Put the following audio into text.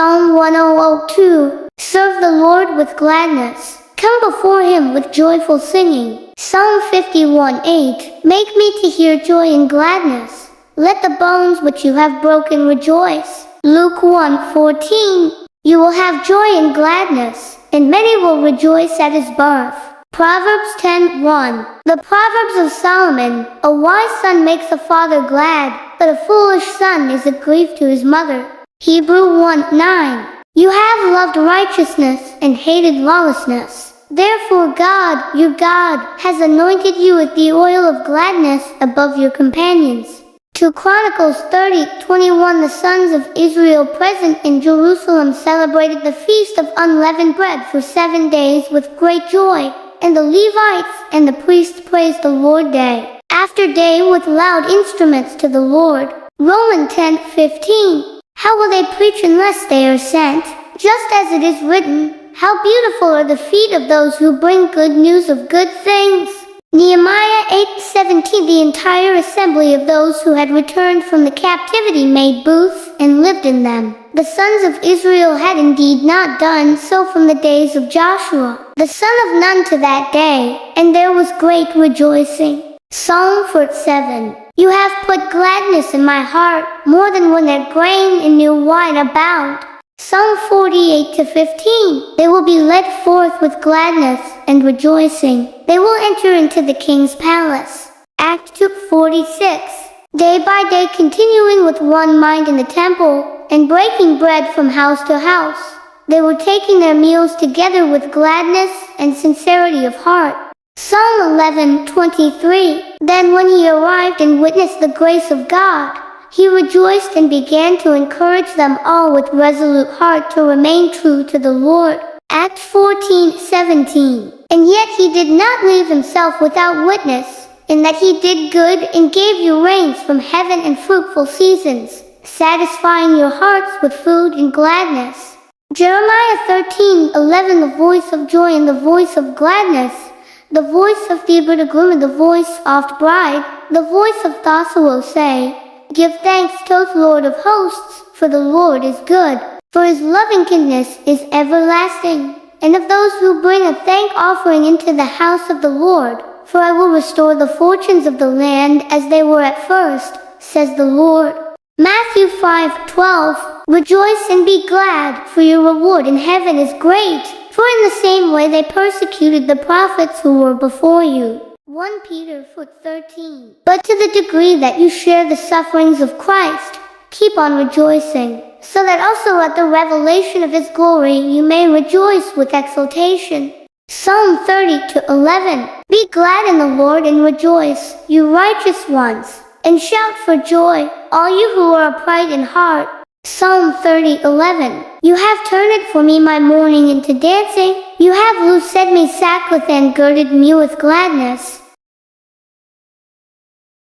Psalm 1002. Serve the Lord with gladness. Come before him with joyful singing. Psalm 51:8. Make me to hear joy and gladness. Let the bones which you have broken rejoice. Luke 1:14. You will have joy and gladness, and many will rejoice at his birth. Proverbs 10:1. The Proverbs of Solomon. A wise son makes a father glad, but a foolish son is a grief to his mother. Hebrew 1:9. You have loved righteousness and hated lawlessness. Therefore God, your God, has anointed you with the oil of gladness above your companions. 2 Chronicles 30:21. The sons of Israel present in Jerusalem celebrated the feast of unleavened bread for 7 days with great joy, and the Levites and the priests praised the Lord day after day with loud instruments to the Lord. Romans 10:15. How will they preach unless they are sent? Just as it is written, how beautiful are the feet of those who bring good news of good things. Nehemiah 8:17. The entire assembly of those who had returned from the captivity made booths and lived in them. The sons of Israel had indeed not done so from the days of Joshua, the son of Nun, to that day, and there was great rejoicing. Psalm 47. You have put gladness in my heart, more than when their grain and new wine abound. Psalm 48:15. They will be led forth with gladness and rejoicing. They will enter into the king's palace. Acts 2:46. Day by day continuing with one mind in the temple, and breaking bread from house to house. They were taking their meals together with gladness and sincerity of heart. Psalm 11:23. Then when he arrived and witnessed the grace of God, he rejoiced and began to encourage them all with resolute heart to remain true to the Lord. Acts 14:17. And yet he did not leave himself without witness, in that he did good and gave you rains from heaven and fruitful seasons, satisfying your hearts with food and gladness. Jeremiah 13:11. The voice of joy and the voice of gladness, the voice of the bridegroom and the voice of bride, the voice of those will say, give thanks to the Lord of hosts, for the Lord is good, for his loving kindness is everlasting. And of those who bring a thank offering into the house of the Lord, for I will restore the fortunes of the land as they were at first, says the Lord. Matthew 5:12. Rejoice and be glad, for your reward in heaven is great, for in the same way they persecuted the prophets who were before you. 1 Peter 4:13. But to the degree that you share the sufferings of Christ, keep on rejoicing, so that also at the revelation of his glory you may rejoice with exultation. Psalm 30:11. Be glad in the Lord and rejoice, you righteous ones, and shout for joy, all you who are upright in heart. Psalm 30:11. You have turned for me my mourning into dancing. You have loosed me sackcloth and girded me with gladness.